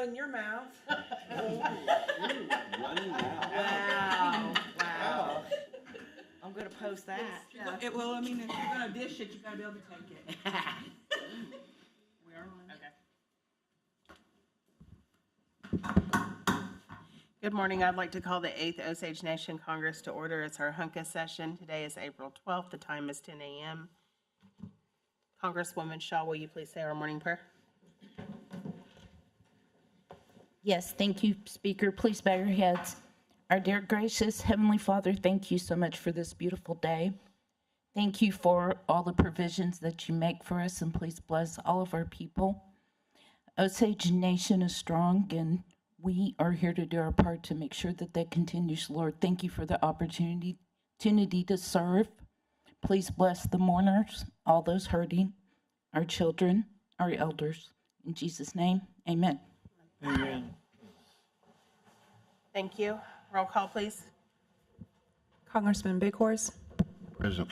In your mouth. Running now. Wow. I'm gonna post that. Well, I mean, if you're gonna dish it, you gotta be able to take it. We are on. Okay. Good morning. I'd like to call the 8th Osage Nation Congress to order. It's our HunKah session. Today is April 12th. The time is 10 a.m. Congresswoman Shaw, will you please say our morning prayer? Yes, thank you, Speaker. Please bow your heads. Our dear gracious Heavenly Father, thank you so much for this beautiful day. Thank you for all the provisions that you make for us, and please bless all of our people. Osage Nation is strong, and we are here to do our part to make sure that that continues. Lord, thank you for the opportunity to serve. Please bless the mourners, all those hurting, our children, our elders. In Jesus' name, amen. Amen. Thank you. Roll call, please. Congressman Bighorse, Present.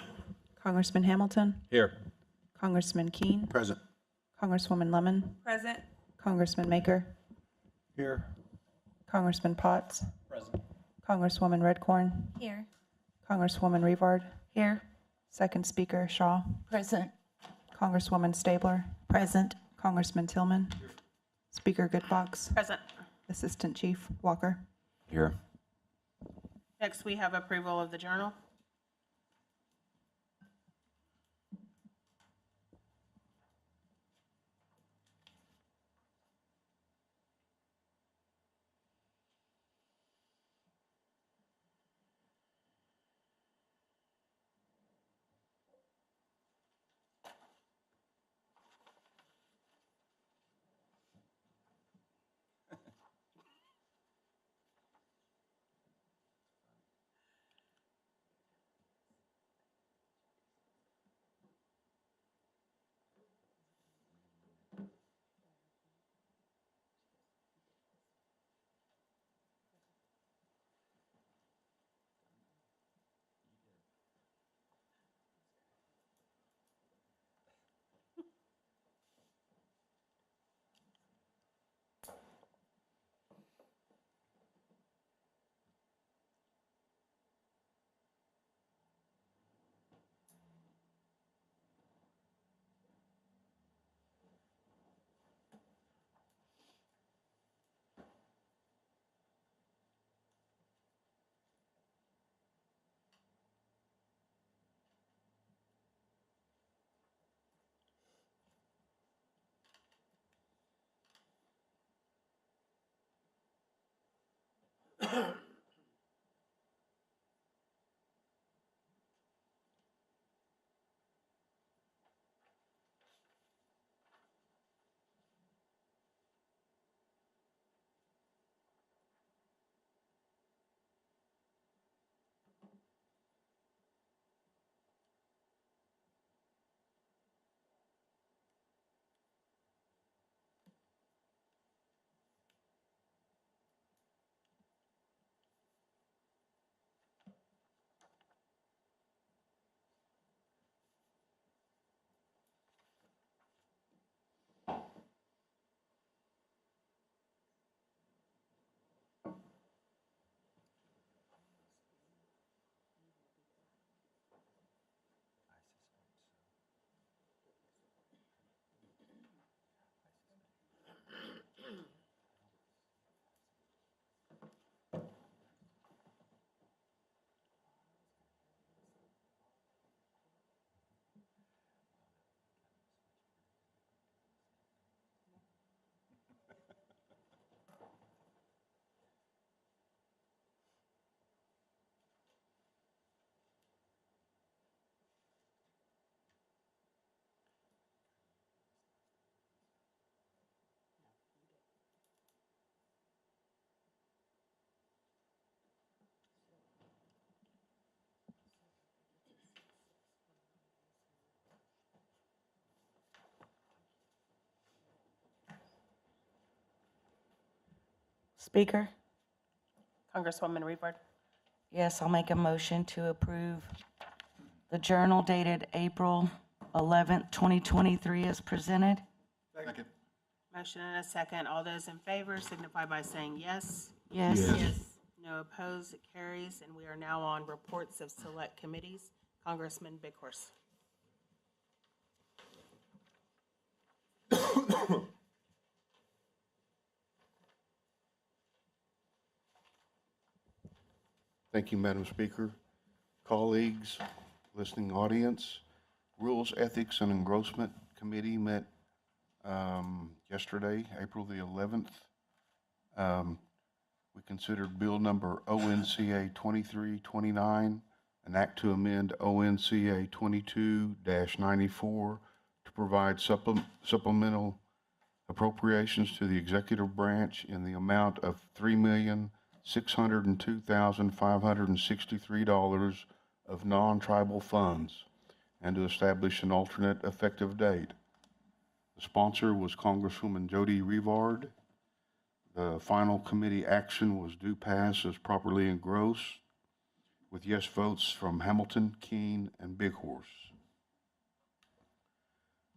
Congressman Hamilton, Here. Congressman Keene, Present. Congresswoman Lemon, Present. Congressman Maker, Here. Congressman Potts, Present. Congresswoman Redcorn, Here. Congresswoman Revard, Here. Second Speaker Shaw, Present. Congresswoman Stabler, Present. Congressman Tillman, Speaker Goodbox, Present. Assistant Chief Walker. Here. Next, we have approval of the journal. Speaker? Congresswoman Revard. Yes, I'll make a motion to approve the journal dated April 11th, 2023 as presented. Second. Motion and a second. All those in favor signify by saying yes. Yes. Yes. No opposed, it carries. And we are now on reports of select committees. Congressman Bighorse. Thank you, Madam Speaker. Colleagues, listening audience, Rules, Ethics, and Engrossment Committee met yesterday, April the 11th. We considered Bill number ONCA 2329, an act to amend ONCA 22-94 to provide supplemental appropriations to the executive branch in the amount of $3,602,563 of non-tribal funds, and to establish an alternate effective date. The sponsor was Congresswoman Jody Rivard. The final committee action was due pass as properly engrossed, with yes votes from Hamilton, Keene, and Bighorse.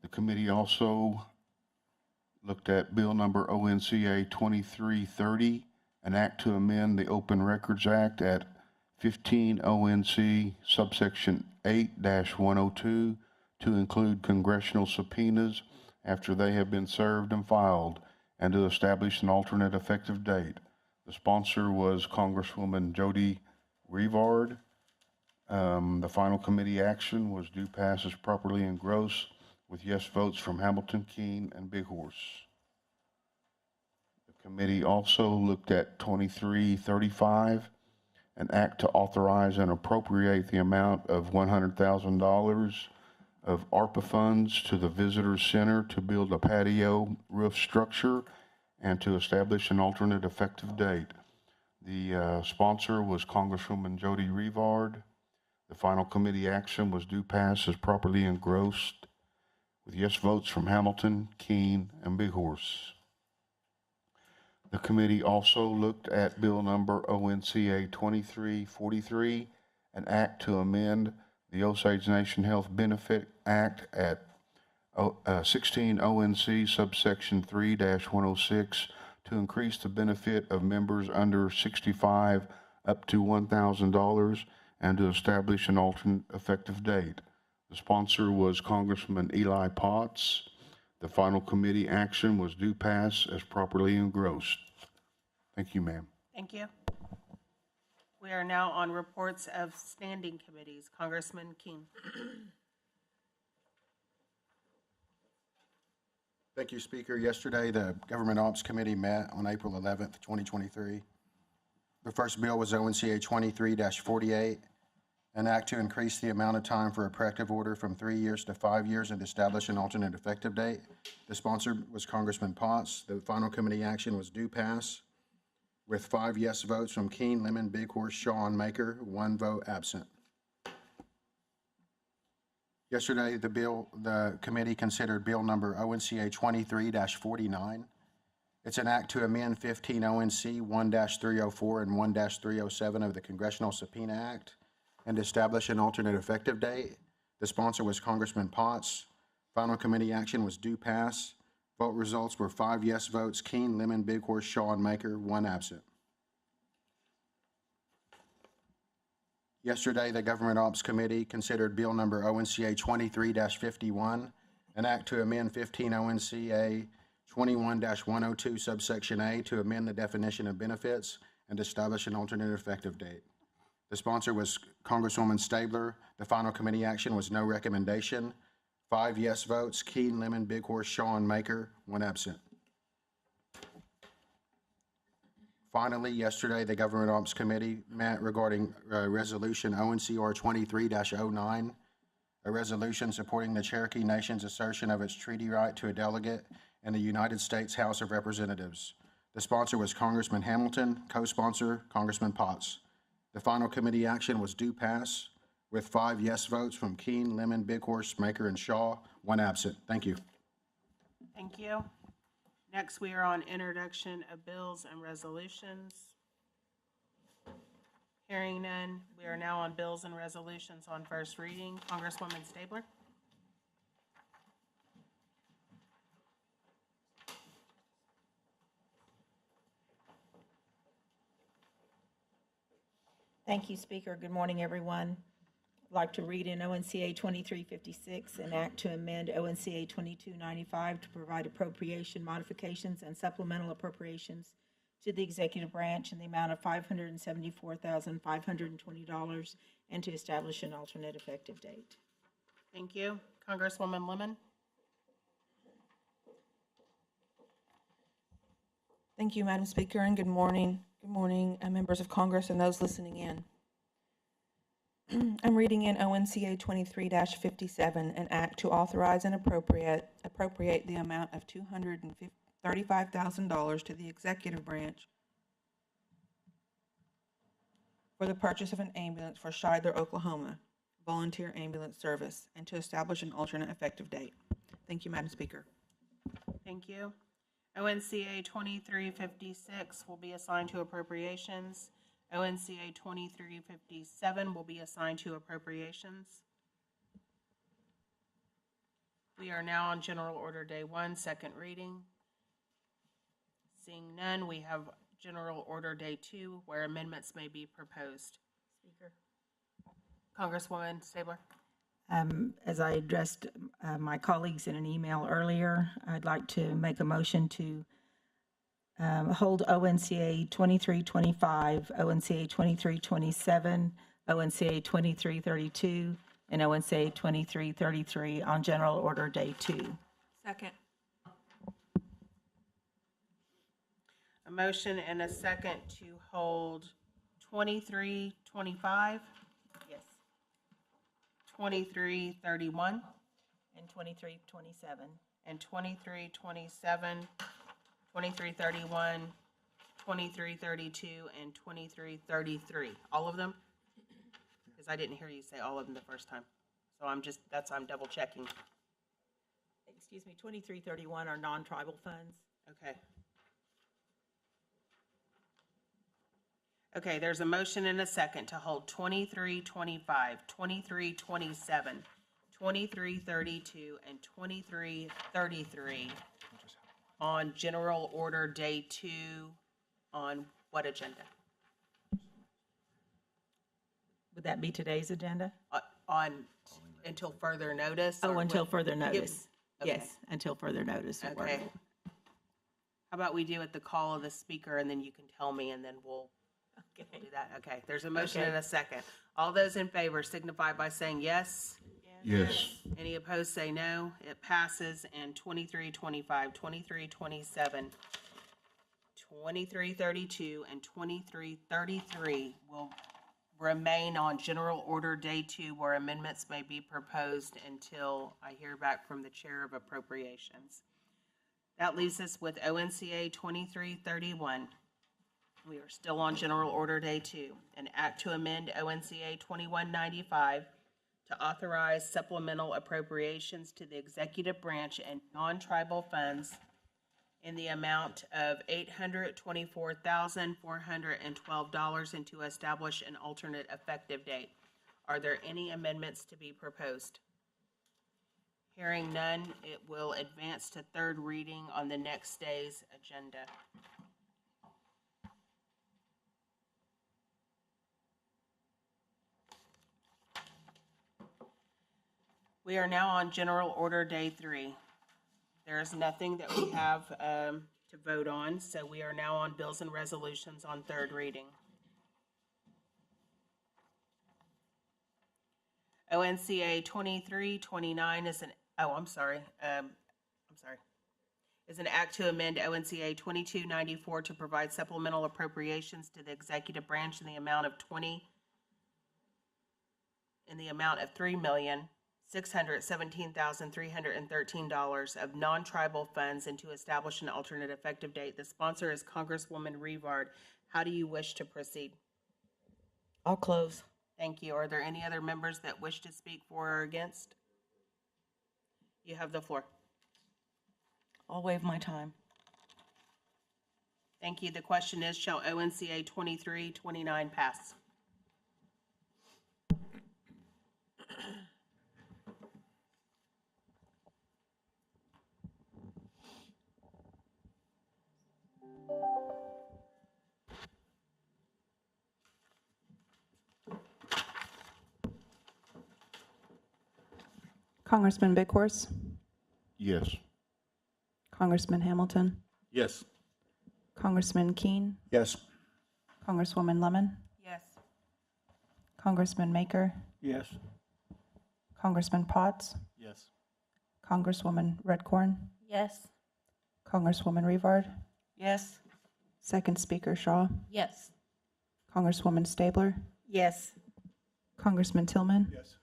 The committee also looked at Bill number ONCA 2330, an act to amend the Open Records Act at 15 ONC subsection 8-102 to include congressional subpoenas after they have been served and filed, and to establish an alternate effective date. The sponsor was Congresswoman Jody Rivard. The final committee action was due pass as properly engrossed, with yes votes from Hamilton, Keene, and Bighorse. The committee also looked at 2335, an act to authorize and appropriate the amount of $100,000 of ARPA funds to the Visitor Center to build a patio roof structure and to establish an alternate effective date. The sponsor was Congresswoman Jody Rivard. The final committee action was due pass as properly engrossed, with yes votes from Hamilton, Keene, and Bighorse. The committee also looked at Bill number ONCA 2343, an act to amend the Osage Nation Health Benefit Act at 16 ONC subsection 3-106 to increase the benefit of members under 65 up to $1,000 and to establish an alternate effective date. The sponsor was Congressman Eli Potts. The final committee action was due pass as properly engrossed. Thank you, ma'am. Thank you. We are now on reports of standing committees. Congressman Keene. Thank you, Speaker. Yesterday, the Government Ops Committee met on April 11th, 2023. The first bill was ONCA 23-48, an act to increase the amount of time for a corrective order from 3 years to 5 years and establish an alternate effective date. The sponsor was Congressman Potts. The final committee action was due pass, with 5 yes votes from Keene, Lemon, Bighorse, Shaw, and Maker, 1 vote absent. Yesterday, the committee considered Bill number ONCA 23-49. It's an act to amend 15 ONC 1-304 and 1-307 of the Congressional Subpoena Act and establish an alternate effective date. The sponsor was Congressman Potts. Final committee action was due pass. Vote results were 5 yes votes, Keene, Lemon, Bighorse, Shaw, and Maker, 1 absent. Yesterday, the Government Ops Committee considered Bill number ONCA 23-51, an act to amend 15 ONCA 21-102 subsection A to amend the definition of benefits and establish an alternate effective date. The sponsor was Congresswoman Stabler. The final committee action was no recommendation. 5 yes votes, Keene, Lemon, Bighorse, Shaw, and Maker, 1 absent. Finally, yesterday, the Government Ops Committee met regarding Resolution ONCR 23-09, a resolution supporting the Cherokee Nation's assertion of its treaty right to a delegate in the United States House of Representatives. The sponsor was Congressman Hamilton, co-sponsor Congressman Potts. The final committee action was due pass, with 5 yes votes from Keene, Lemon, Bighorse, Maker, and Shaw, 1 absent. Thank you. Thank you. Next, we are on introduction of bills and resolutions. Hearing none, we are now on bills and resolutions on first reading. Congresswoman Stabler. Thank you, Speaker. Good morning, everyone. I'd like to read in ONCA 2356, an act to amend ONCA 2295 to provide appropriation modifications and supplemental appropriations to the executive branch in the amount of $574,520 and to establish an alternate effective date. Thank you. Congresswoman Lemon. Thank you, Madam Speaker, and good morning. Good morning, members of Congress and those listening in. I'm reading in ONCA 23-57, an act to authorize and appropriate the amount of $235,000 to the executive branch for the purchase of an ambulance for Shidler, Oklahoma, volunteer ambulance service, and to establish an alternate effective date. Thank you, Madam Speaker. Thank you. ONCA 2356 will be assigned to appropriations. ONCA 2357 will be assigned to appropriations. We are now on General Order Day 1, second reading. Seeing none, we have General Order Day 2, where amendments may be proposed. Speaker. Congresswoman Stabler. As I addressed my colleagues in an email earlier, I'd like to make a motion to hold ONCA 2325, ONCA 2327, ONCA 2332, and ONCA 2333 on General Order Day 2. Second. A motion and a second to hold 2325, Yes. 2331, And 2327. and 2327, 2331, 2332, and 2333. All of them? Because I didn't hear you say all of them the first time. So I'm double checking. Excuse me, 2331 are non-tribal funds. Okay. Okay, there's a motion and a second to hold 2325, 2327, 2332, and 2333 on General Order Day 2 on what agenda? Would that be today's agenda? On until further notice? Oh, or until what? further notice. Okay. Yes, until further notice. will work. Okay. How about we do at the call of the speaker and then you can tell me and then we'll Okay. do that? Okay, there's a motion Okay. and a second. All those in favor signify by saying yes. Yes. Any opposed, say no. It passes, and 2325, 2327, 2332, and 2333 will remain on General Order Day 2, where amendments may be proposed until I hear back from the Chair of Appropriations. That leaves us with ONCA 2331. We are still on General Order Day 2. An act to amend ONCA 2195 to authorize supplemental appropriations to the executive branch and non-tribal funds in the amount of $824,412 and to establish an alternate effective date. Are there any amendments to be proposed? Hearing none, it will advance to third reading on the next day's agenda. We are now on General Order Day 3. There is nothing that we have to vote on, so we are now on bills and resolutions on third reading. ONCA 2329 is is an act to amend ONCA 2294 to provide supplemental appropriations to the executive branch in the amount of $3,617,313 of non-tribal funds and to establish an alternate effective date. The sponsor is Congresswoman Revard. How do you wish to proceed? I'll close. Thank you. Are there any other members that wish to speak for or against? You have the floor. I'll waive my time. Thank you. The question is, shall ONCA 2329 pass? Congressman Bighorse, Yes. Congressman Hamilton, Yes. Congressman Keen, Yes. Congresswoman Lemon, Yes. Congressman Maker, Yes. Congressman Potts, Yes. Congresswoman Redcorn, Yes. Congresswoman Revard, Yes. Second Speaker Shaw, Yes. Congresswoman Stabler, Yes. Congressman Tillman, Yes.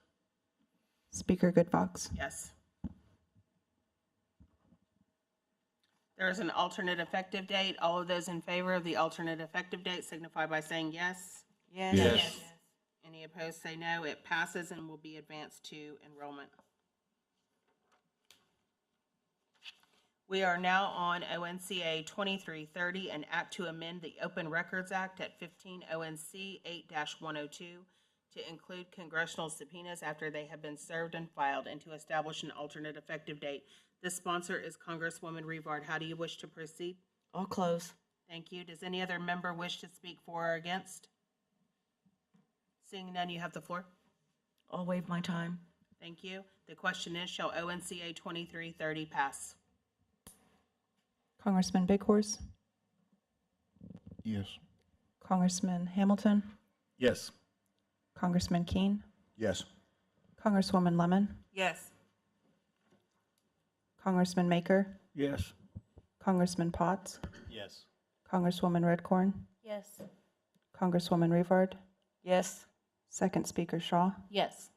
Speaker Goodfox. Yes. There is an alternate effective date. All of those in favor of the alternate effective date signify by saying yes. Yes. Any opposed, say no. It passes and will be advanced to enrollment. We are now on ONCA 2330, an act to amend the Open Records Act at 15 ONC 8-102 to include congressional subpoenas after they have been served and filed, and to establish an alternate effective date. The sponsor is Congresswoman Revard. How do you wish to proceed? I'll close. Thank you. Does any other member wish to speak for or against? Seeing none, you have the floor. I'll waive my time. Thank you. The question is, shall ONCA 2330 pass? Congressman Bighorse, Yes. Congressman Hamilton, Yes. Congressman Keen, Yes. Congresswoman Lemon, Yes. Congressman Maker, Yes. Congressman Potts, Yes. Congresswoman Redcorn, Yes. Congresswoman Revard, Yes. Second Speaker Shaw, Yes.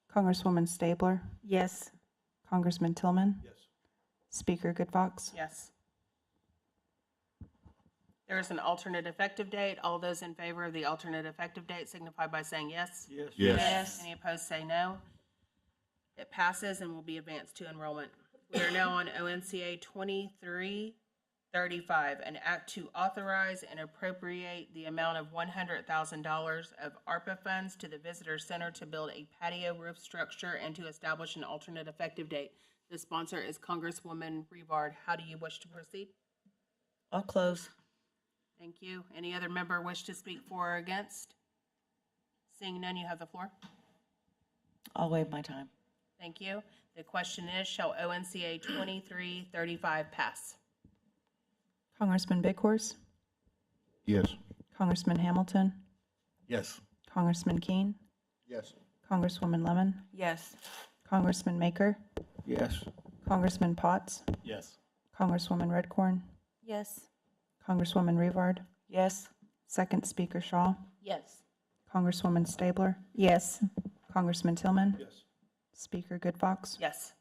Congresswoman Stabler, Yes. Congressman Tillman, Yes. Speaker Goodfox. Yes. There is an alternate effective date. All those in favor of the alternate effective date signify by saying yes. Yes. Yes. Any opposed, say no. It passes and will be advanced to enrollment. We are now on ONCA 2335, an act to authorize and appropriate the amount of $100,000 of ARPA funds to the Visitor Center to build a patio roof structure and to establish an alternate effective date. The sponsor is Congresswoman Revard. How do you wish to proceed? I'll close. Thank you. Any other member wish to speak for or against? Seeing none, you have the floor. I'll waive my time. Thank you. The question is, shall ONCA 2335 pass? Congressman Bighorse, Yes. Congressman Hamilton, Yes. Congressman Keen, Yes. Congresswoman Lemon, Yes. Congressman Maker, Yes. Congressman Potts, Yes. Congresswoman Redcorn, Yes. Congresswoman Revard, Yes. Second Speaker Shaw, Yes. Congresswoman Stabler, Yes. Congressman Tillman, Yes. Speaker Goodfox. Yes.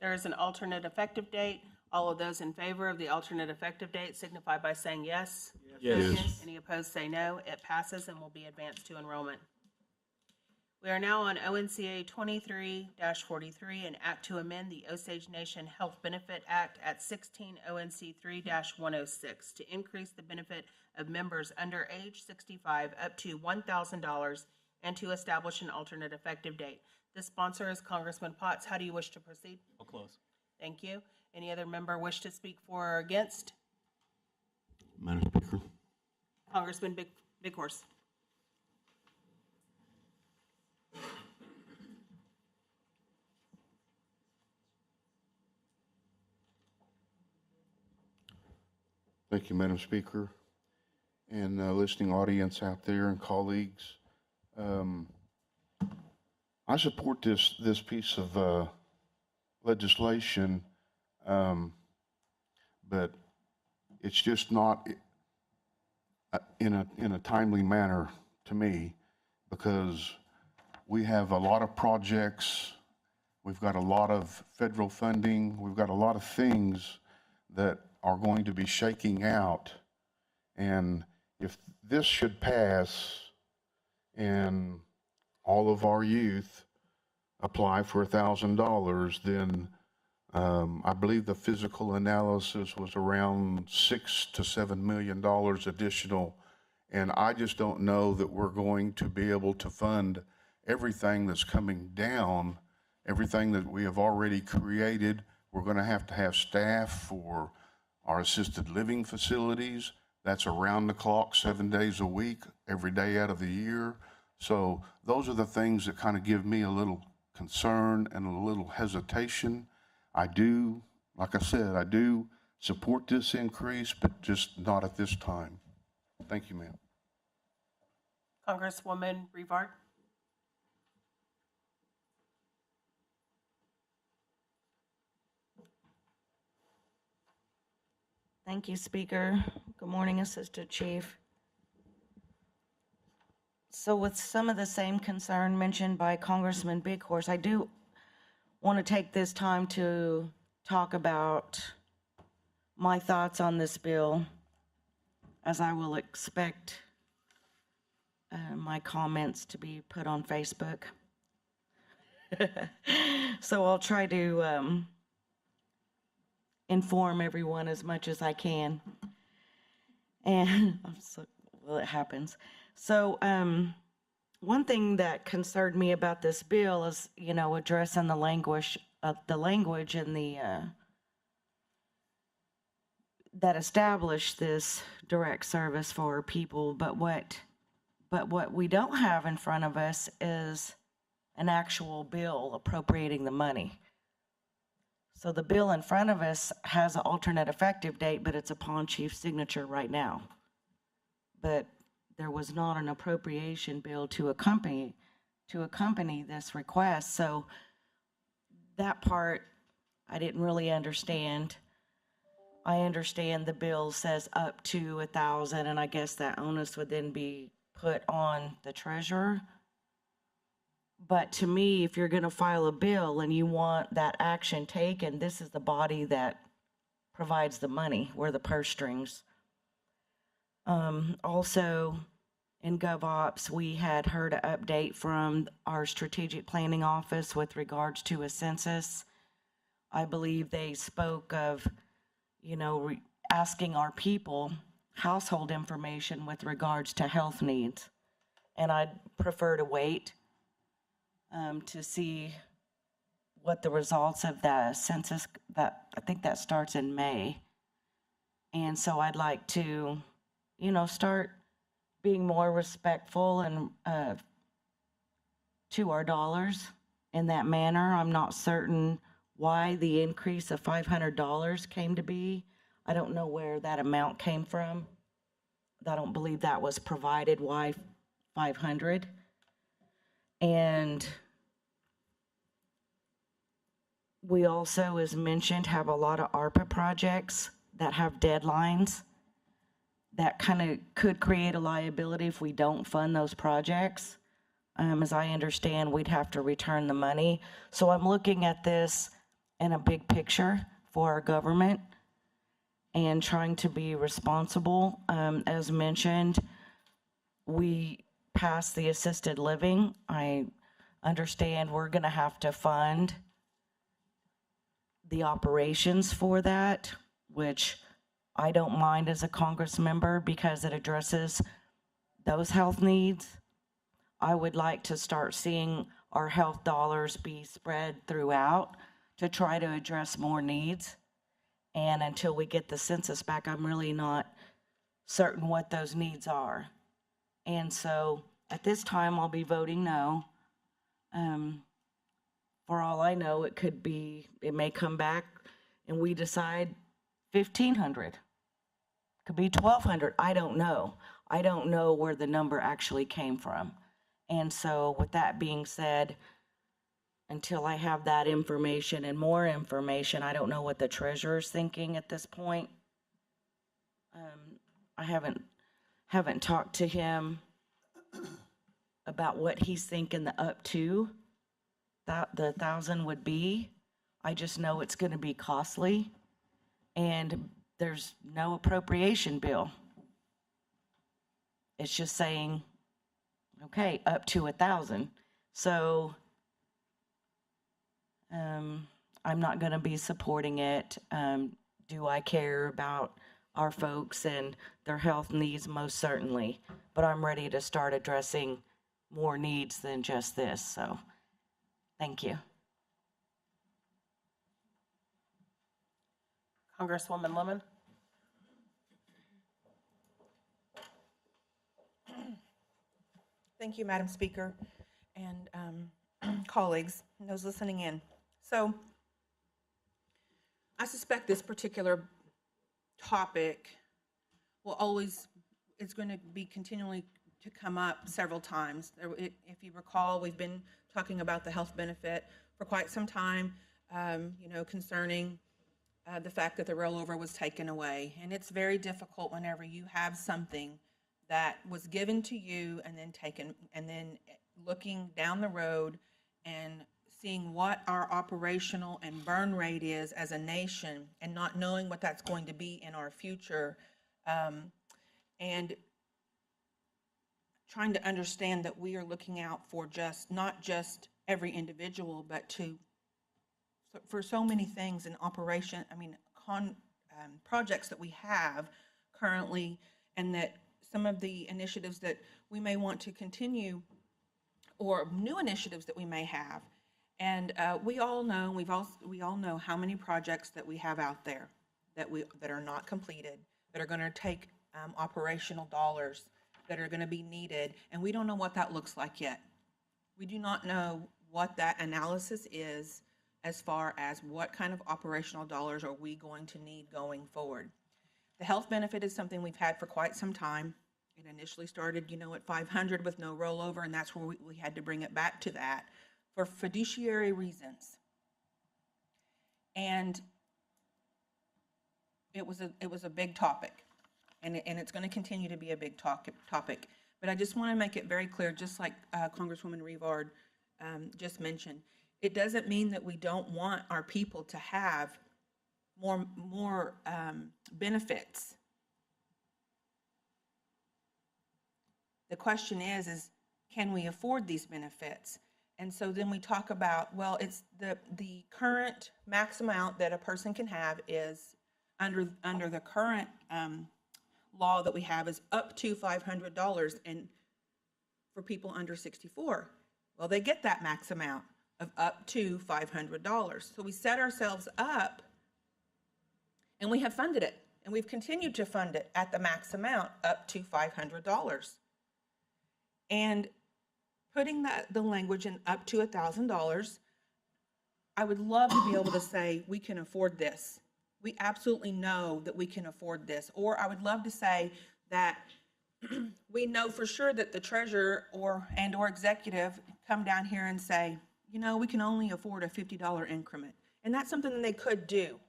There is an alternate effective date. All of those in favor of the alternate effective date signify by saying yes. Yes. Any opposed, say no. It passes and will be advanced to enrollment. We are now on ONCA 23-43, an act to amend the Osage Nation Health Benefit Act at 16 ONC 3-106 to increase the benefit of members under age 65 up to $1,000 and to establish an alternate effective date. The sponsor is Congressman Potts. How do you wish to proceed? I'll close. Thank you. Any other member wish to speak for or against? Madam Speaker. Congressman Bighorse. Thank you, Madam Speaker, and listening audience out there and colleagues. I support this piece of legislation, but it's just not in a timely manner to me, because we have a lot of projects, we've got a lot of federal funding, we've got a lot of things that are going to be shaking out. And if this should pass and all of our youth apply for $1,000, then I believe the physical analysis was around $6 to $7 million additional. And I just don't know that we're going to be able to fund everything that's coming down, everything that we have already created. We're going to have staff for our assisted living facilities. That's around the clock, 7 days a week, every day out of the year. So those are the things that kind of give me a little concern and a little hesitation. I do, like I said, I do support this increase, but just not at this time. Thank you, ma'am. Congresswoman Rivard? Thank you, Speaker. Good morning, Assistant Chief. So with some of the same concern mentioned by Congressman Bighorse, I do want to take this time to talk about my thoughts on this bill, as I will expect my comments to be put on Facebook. So I'll try to inform everyone as much as I can. And well, it happens. So one thing that concerned me about this bill is, addressing the language in the that established this direct service for people. But what we don't have in front of us is an actual bill appropriating the money. So the bill in front of us has an alternate effective date, but it's upon chief's signature right now. But there was not an appropriation bill to accompany this request. So that part I didn't really understand. I understand the bill says up to 1,000, and I guess that onus would then be put on the treasurer. But to me, if you're going to file a bill and you want that action taken, this is the body that provides the money. We're the purse strings. Also, in GovOps, we had heard an update from our strategic planning office with regards to a census. I believe they spoke of, asking our people household information with regards to health needs. And I'd prefer to wait to see what the results of the census, that I think that starts in May. And so I'd like to, start being more respectful and to our dollars in that manner. I'm not certain why the increase of $500 came to be. I don't know where that amount came from. I don't believe that was provided. Why 500? And we also, as mentioned, have a lot of ARPA projects that have deadlines that kind of could create a liability if we don't fund those projects. As I understand, we'd have to return the money. So I'm looking at this in a big picture for our government and trying to be responsible. As mentioned, we passed the assisted living. I understand we're going to have to fund the operations for that, which I don't mind as a Congress member because it addresses those health needs. I would like to start seeing our health dollars be spread throughout to try to address more needs. And until we get the census back, I'm really not certain what those needs are. And so at this time, I'll be voting no. For all I know, it may come back and we decide 1,500. Could be 1,200. I don't know. I don't know where the number actually came from. And so with that being said, until I have that information and more information, I don't know what the treasurer's thinking at this point. I haven't talked to him about what he's thinking the up to that the 1,000 would be. I just know it's going to be costly, and there's no appropriation bill. It's just saying, okay, up to 1,000. So I'm not going to be supporting it. Do I care about our folks and their health needs? Most certainly. But I'm ready to start addressing more needs than just this. So thank you. Congresswoman Lemon? Thank you, Madam Speaker and colleagues. and those listening in. So I suspect this particular topic will always, it's going to be continually to come up several times. If you recall, we've been talking about the health benefit for quite some time, concerning the fact that the rollover was taken away. And it's very difficult whenever you have something that was given to you and then taken, and then looking down the road and seeing what our operational and burn rate is as a nation and not knowing what that's going to be in our future, and trying to understand that we are looking out for not just every individual, but for so many things in operation, projects that we have currently, and that some of the initiatives that we may want to continue, or new initiatives that we may have. And we all know how many projects that we have out there that are not completed, that are going to take operational dollars, that are going to be needed, and we don't know what that looks like yet. We do not know what that analysis is as far as what kind of operational dollars are we going to need going forward. The health benefit is something we've had for quite some time. It initially started, at 500 with no rollover, and that's where we had to bring it back to that for fiduciary reasons. And it was a big topic, and it's going to continue to be a big topic. But I just want to make it very clear, just like Congresswoman Rivard just mentioned, it doesn't mean that we don't want our people to have more benefits. The question is can we afford these benefits? And so then we talk about, well, it's the current max amount that a person can have is under the current law that we have is up to $500, and for people under 64, well, they get that max amount of up to $500. So we set ourselves up, and we have funded it, and we've continued to fund it at the max amount up to $500. And putting the language in up to $1,000, I would love to be able to say we can afford this. We absolutely know that we can afford this. Or I would love to say that we know for sure that the treasurer or executive come down here and say, we can only afford a $50 increment. And that's something that they could do.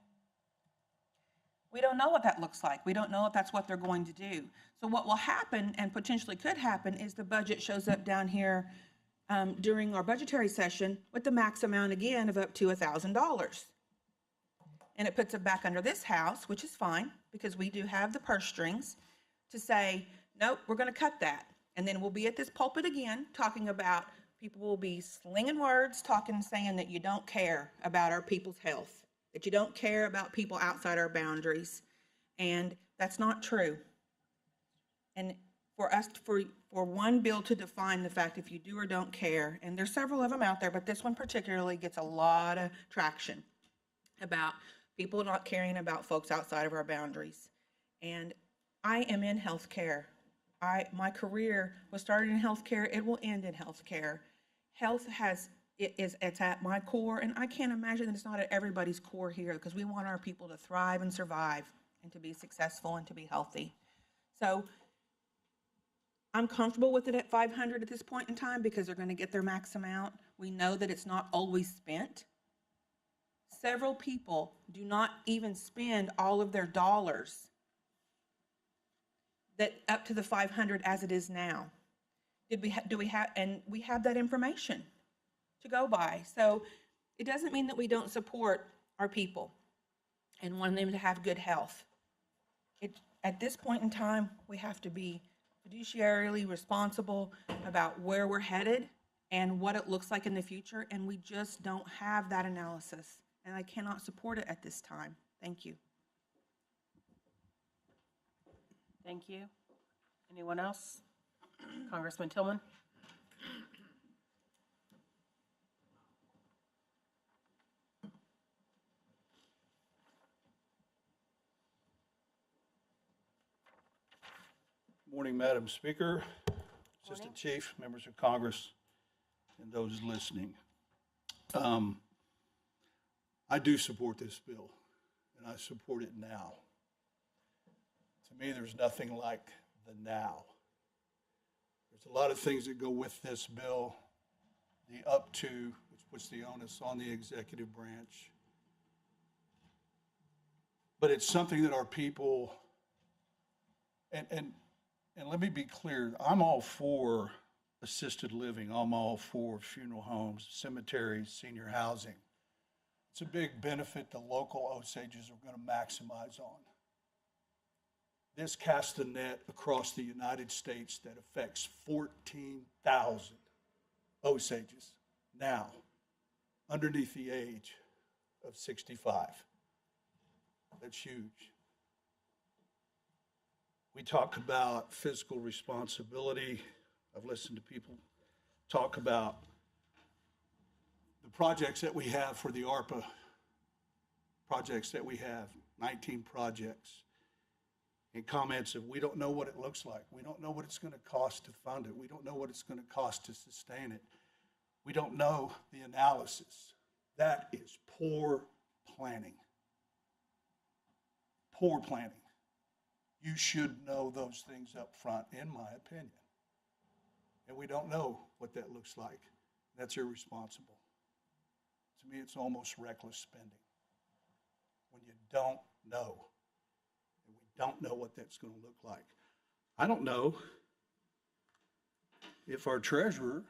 We don't know what that looks like. We don't know if that's what they're going to do. So what will happen, and potentially could happen, is the budget shows up down here during our budgetary session with the max amount again of up to $1,000. And it puts it back under this House, which is fine, because we do have the purse strings to say, nope, we're going to cut that. And then we'll be at this pulpit again talking about, people will be slinging words, saying that you don't care about our people's health, that you don't care about people outside our boundaries. And that's not true. And for us, for one bill to define the fact if you do or don't care, and there's several of them out there, but this one particularly gets a lot of traction about people not caring about folks outside of our boundaries. And I am in healthcare. My career was started in healthcare. It will end in healthcare. It's at my core, and I can't imagine that it's not at everybody's core here, because we want our people to thrive and survive and to be successful and to be healthy. So I'm comfortable with it at 500 at this point in time, because they're going to get their max amount. We know that it's not always spent. Several people do not even spend all of their dollars that up to the 500 as it is now. Do we have, and we have that information to go by. So it doesn't mean that we don't support our people and want them to have good health. At this point in time, we have to be fiduciarily responsible about where we're headed and what it looks like in the future, and we just don't have that analysis, and I cannot support it at this time. Thank you. Thank you. Anyone else? Congressman Tillman? Morning, Madam Speaker, Assistant Chief, members of Congress, and those listening. I do support this bill, and I support it now. To me, there's nothing like the now. There's a lot of things that go with this bill. The up to, which puts the onus on the executive branch. But it's something that our people, and let me be clear, I'm all for assisted living. I'm all for funeral homes, cemeteries, senior housing. It's a big benefit the local Osages are going to maximize on. This casts a net across the United States that affects 14,000 Osages now, underneath the age of 65. That's huge. We talk about fiscal responsibility. I've listened to people talk about the projects that we have for the ARPA projects that we have, 19 projects, and comments of we don't know what it looks like. We don't know what it's going to cost to fund it. We don't know what it's going to cost to sustain it. We don't know the analysis. That is poor planning. Poor planning. You should know those things up front, in my opinion. And we don't know what that looks like. That's irresponsible. To me, it's almost reckless spending. When you don't know, and we don't know what that's going to look like. I don't know if our treasurer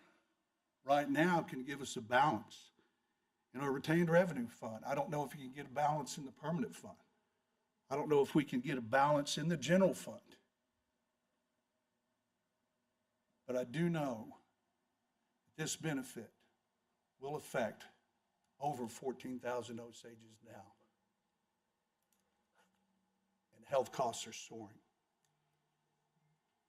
right now can give us a balance in our retained revenue fund. I don't know if he can get a balance in the permanent fund. I don't know if we can get a balance in the general fund. But I do know that this benefit will affect over 14,000 Osages now. And health costs are soaring.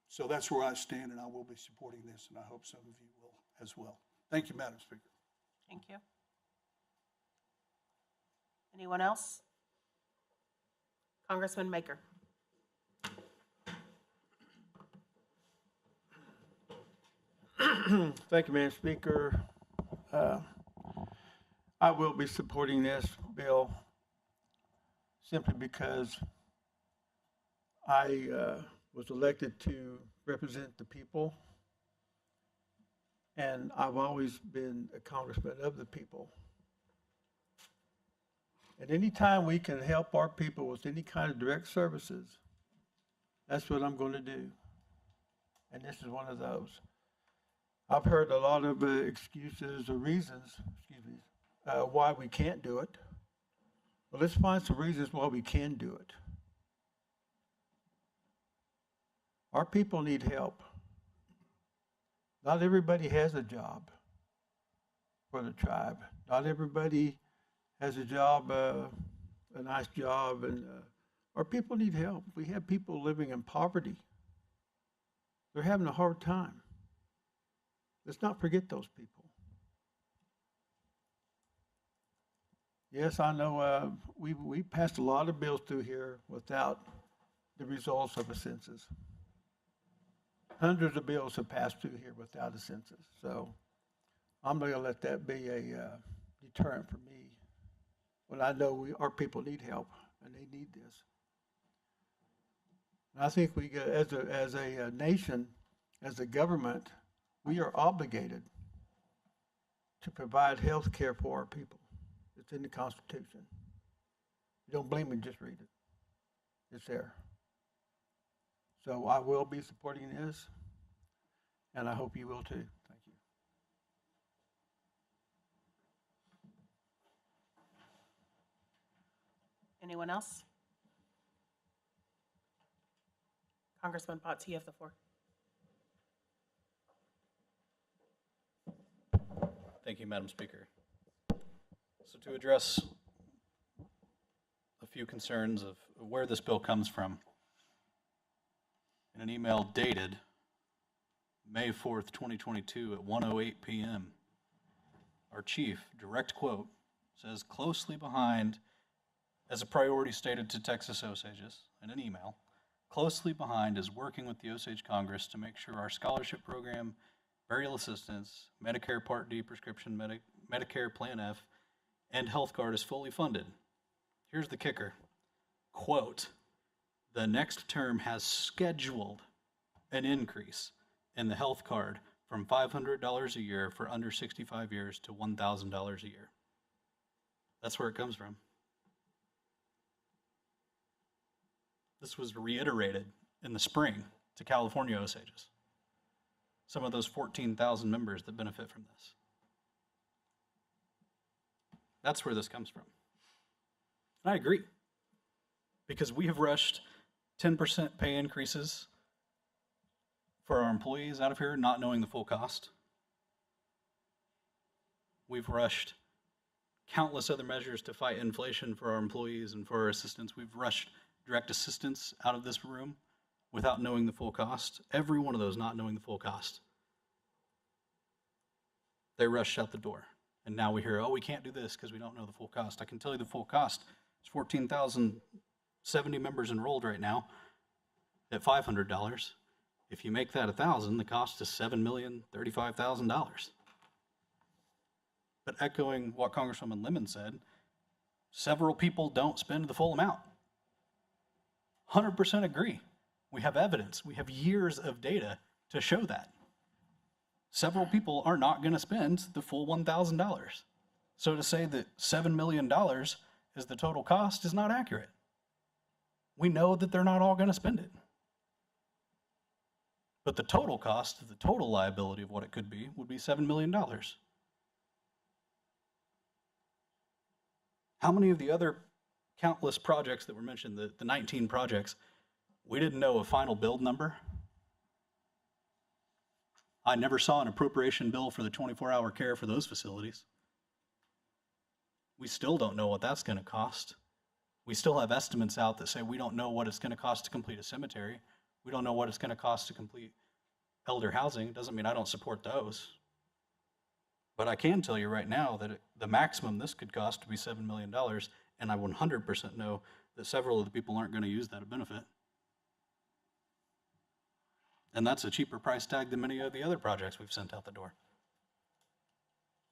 So that's where I stand, and I will be supporting this, and I hope some of you will as well. Thank you, Madam Speaker. Thank you. Anyone else? Congressman Maker. Thank you, Madam Speaker. I will be supporting this bill simply because I was elected to represent the people, and I've always been a congressman of the people. And anytime we can help our people with any kind of direct services, that's what I'm going to do. And this is one of those. I've heard a lot of excuses or reasons, why we can't do it. Well, let's find some reasons why we can do it. Our people need help. Not everybody has a job for the tribe. Not everybody has a job, a nice job, and our people need help. We have people living in poverty. They're having a hard time. Let's not forget those people. Yes, I know we passed a lot of bills through here without the results of a census. Hundreds of bills have passed through here without a census. So I'm not going to let that be a deterrent for me when I know our people need help and they need this. And I think we, as a nation, as a government, we are obligated to provide health care for our people. It's in the Constitution. You don't believe me, just read it. It's there. So I will be supporting this, and I hope you will too. Thank you. Anyone else? Congressman Potts, you have the floor. Thank you, Madam Speaker. So to address a few concerns of where this bill comes from, in an email dated May 4th, 2022 at 1:08 p.m., our chief, direct quote, says, closely behind, as a priority stated to Texas Osages in an email, closely behind is working with the Osage Congress to make sure our scholarship program, burial assistance, Medicare Part D prescription Medicare Plan F, and Health Card is fully funded. Here's the kicker. Quote, the next term has scheduled an increase in the health card from $500 a year for under 65 years to $1,000 a year. That's where it comes from. This was reiterated in the spring to California Osages. Some of those 14,000 members that benefit from this. That's where this comes from. And I agree. Because we have rushed 10% pay increases for our employees out of here, not knowing the full cost. We've rushed countless other measures to fight inflation for our employees and for our assistants. We've rushed direct assistance out of this room without knowing the full cost. Every one of those not knowing the full cost. They rushed out the door. And now we hear, oh, we can't do this because we don't know the full cost. I can tell you the full cost. It's 14,070 members enrolled right now at $500. If you make that 1,000, the cost is $7,035,000. But echoing what Congresswoman Lemon said, several people don't spend the full amount. 100% agree. We have evidence. We have years of data to show that. Several people are not going to spend the full $1,000. So to say that $7 million is the total cost is not accurate. We know that they're not all going to spend it. But the total cost, the total liability of what it could be, would be $7 million. How many of the other countless projects that were mentioned, the 19 projects, we didn't know a final build number? I never saw an appropriation bill for the 24-hour care for those facilities. We still don't know what that's going to cost. We still have estimates out that say we don't know what it's going to cost to complete a cemetery. We don't know what it's going to cost to complete elder housing. Doesn't mean I don't support those. But I can tell you right now that the maximum this could cost would be $7 million, and I 100% know that several of the people aren't going to use that benefit. And that's a cheaper price tag than many of the other projects we've sent out the door.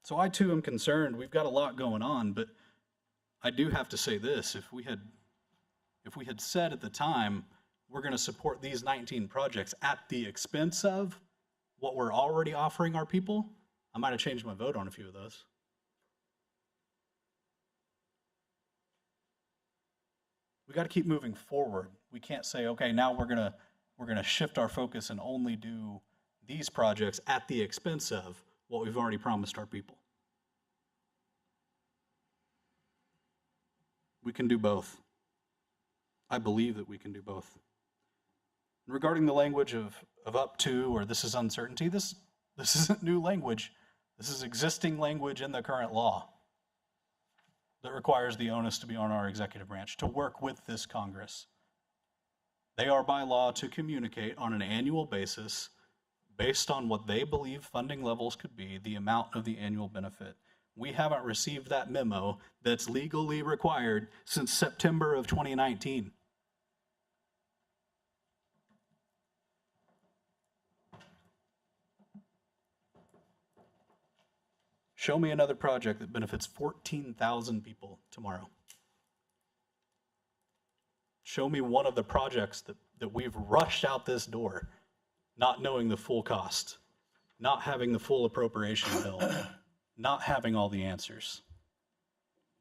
So I too am concerned. We've got a lot going on, but I do have to say this. If we had said at the time, we're going to support these 19 projects at the expense of what we're already offering our people, I might have changed my vote on a few of those. We got to keep moving forward. We can't say, okay, now we're going to shift our focus and only do these projects at the expense of what we've already promised our people. We can do both. I believe that we can do both. Regarding the language of up to, or this is uncertainty, this isn't new language. This is existing language in the current law that requires the onus to be on our executive branch to work with this Congress. They are by law to communicate on an annual basis based on what they believe funding levels could be, the amount of the annual benefit. We haven't received that memo that's legally required since September of 2019. Show me another project that benefits 14,000 people tomorrow. Show me one of the projects that we've rushed out this door, not knowing the full cost, not having the full appropriation bill, not having all the answers,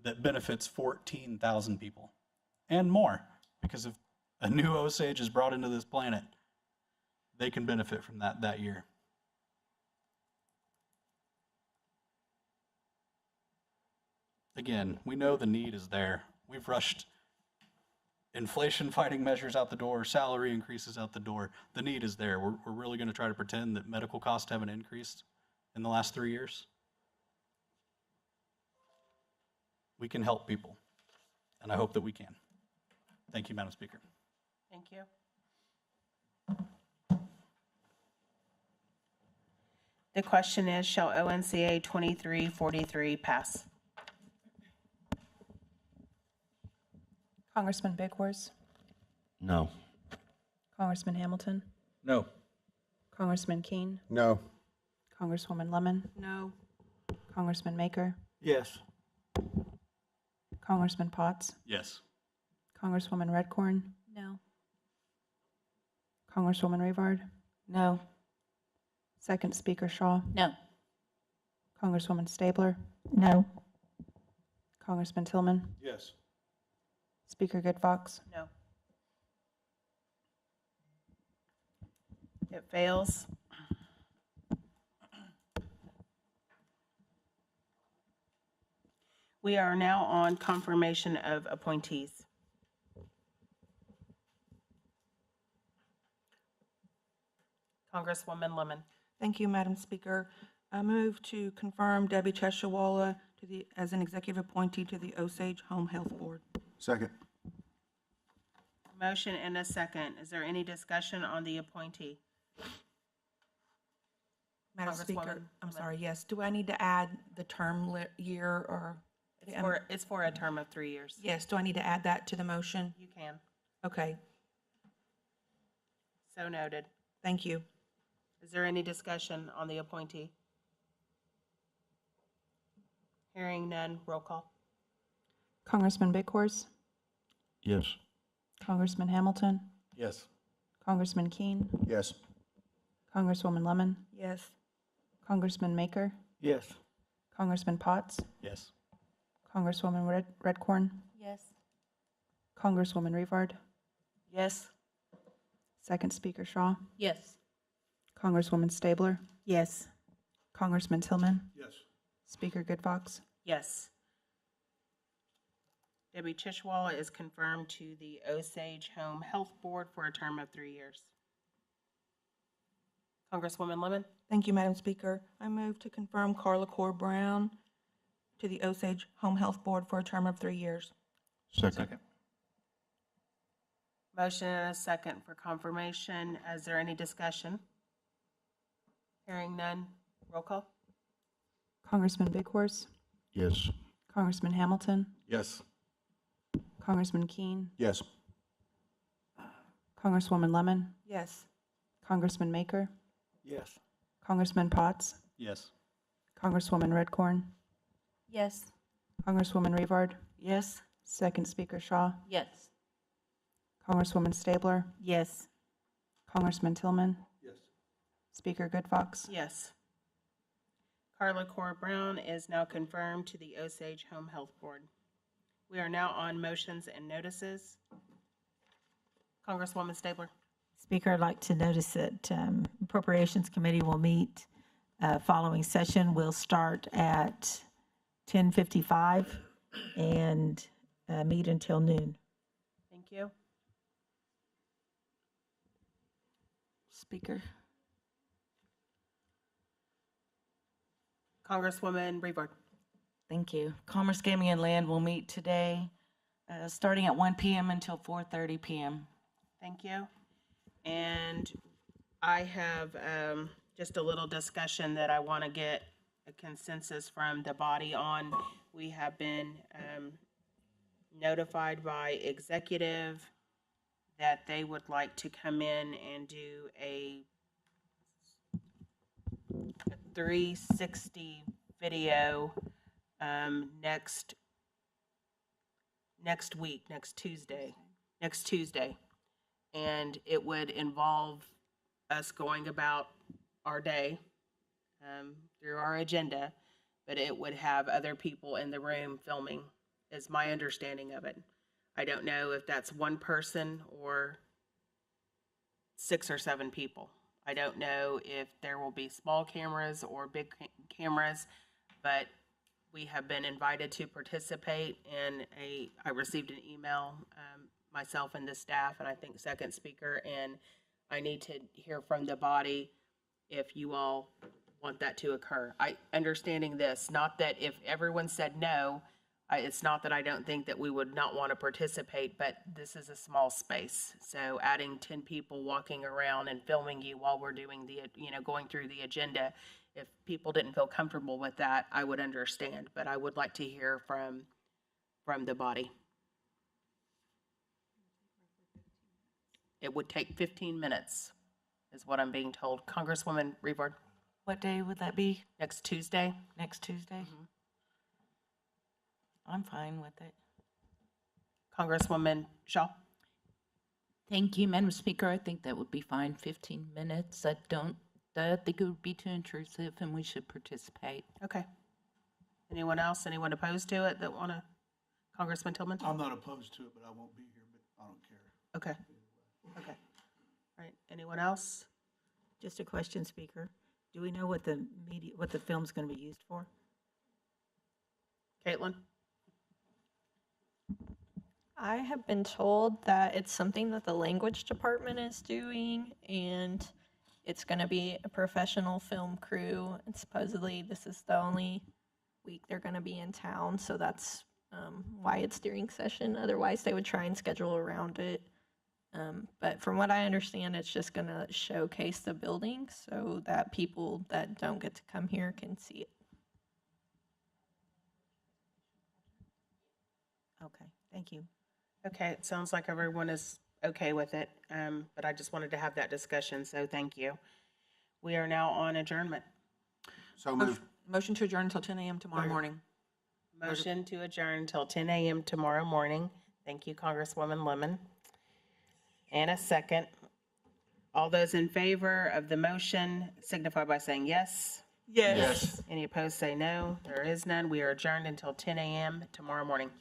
that benefits 14,000 people and more, because if a new Osage is brought into this planet, they can benefit from that year. Again, we know the need is there. We've rushed inflation fighting measures out the door, salary increases out the door. The need is there. We're really going to try to pretend that medical costs haven't increased in the last 3 years. We can help people, and I hope that we can. Thank you, Madam Speaker. Thank you. The question is, shall ONCA 2343 pass? Congressman Bigworth, No. Congressman Hamilton, No. Congressman Keene, No. Congresswoman Lemon, No. Congressman Maker, Yes. Congressman Potts, Yes. Congresswoman Redcorn, No. Congresswoman Rayvard, No. Second Speaker Shaw, No. Congresswoman Stabler, No. Congressman Tillman, Yes. Speaker Good Fox. No. It fails. We are now on confirmation of appointees. Congresswoman Lemon. Thank you, Madam Speaker. I move to confirm Debbie Cheshawala as an executive appointee to the Osage Home Health Board. Second. Motion and a second. Is there any discussion on the appointee? Madam Congresswoman Speaker, I'm Lemon. sorry, yes, do I need to add the term year or? It's for a term of 3 years. Yes, do I need to add that to the motion? You can. Okay, So noted. thank you. Is there any discussion on the appointee? Hearing none, roll call. Congressman Bighorse, Yes. Congressman Hamilton, Yes. Congressman Keene, Yes. Congresswoman Lemon, Yes. Congressman Maker, Yes. Congressman Potts, Yes. Congresswoman Redcorn, Yes. Congresswoman Rayvard, Yes. Second Speaker Shaw, Yes. Congresswoman Stabler, Yes. Congressman Tillman, Yes. Speaker Good Fox. Yes. Debbie Chishwala is confirmed to the Osage Home Health Board for a term of 3 years. Congresswoman Lemon. Thank you, Madam Speaker. I move to confirm Carla Core Brown to the Osage Home Health Board for a term of 3 years. Second. Motion and a second for confirmation. Is there any discussion? Hearing none, roll call. Congressman Bighorse, Yes. Congressman Hamilton, Yes. Congressman Keene, Yes. Congresswoman Lemon, Yes. Congressman Maker, Yes. Congressman Potts, Yes. Congresswoman Redcorn, Yes. Congresswoman Rayvard, Yes. Second Speaker Shaw, Yes. Congresswoman Stabler, Yes. Congressman Tillman, Yes. Speaker Good Fox. Yes. Carla Core Brown is now confirmed to the Osage Home Health Board. We are now on motions and notices. Congresswoman Stabler. Speaker, I'd like to notice that Appropriations Committee will meet following session. We'll start at 10:55 and meet until noon. Thank you. Speaker. Congresswoman Rayvard. Thank you. Commerce, Gaming, and Land will meet today, starting at 1 p.m. until 4:30 p.m. Thank you. And I have just a little discussion that I want to get a consensus from the body on. We have been notified by executive that they would like to come in and do a 360 video next week, next Tuesday. And it would involve us going about our day through our agenda, but it would have other people in the room filming, is my understanding of it. I don't know if that's one person or 6 or 7 people. I don't know if there will be small cameras or big cameras, but we have been invited to participate in I received an email, myself and the staff, and I think Second Speaker, and I need to hear from the body if you all want that to occur. Understanding this, not that if everyone said no, it's not that I don't think that we would not want to participate, but this is a small space. So adding 10 people walking around and filming you while we're doing going through the agenda, if people didn't feel comfortable with that, I would understand, but I would like to hear from the body. It would take 15 minutes, is what I'm being told. Congresswoman Rayvard. What day would that be? Next Tuesday? Next Tuesday? I'm fine with it. Congresswoman Shaw? Thank you, Madam Speaker. I think that would be fine, 15 minutes. I think it would be too intrusive, and we should participate. Okay. Anyone else? Anyone opposed to it that want to? Congressman Tillman? I'm not opposed to it, but I won't be here, but I don't care. Okay. Okay. All right. Anyone else? Just a question, Speaker. Do we know what the film's going to be used for? Caitlin? I have been told that it's something that the language department is doing, and it's going to be a professional film crew. And supposedly, this is the only week they're going to be in town, so that's why it's during session. Otherwise, they would try and schedule around it. But from what I understand, it's just going to showcase the building so that people that don't get to come here can see it. Okay, thank you. Okay, it sounds like everyone is okay with it, but I just wanted to have that discussion, so thank you. We are now on adjournment. So moved. Motion to adjourn until 10 a.m. tomorrow morning. Motion to adjourn until 10 a.m. tomorrow morning. Thank you, Congresswoman Lemon. And a second. All those in favor of the motion signify by saying yes. Yes. Any opposed, say no. There is none. We are adjourned until 10 a.m. tomorrow morning.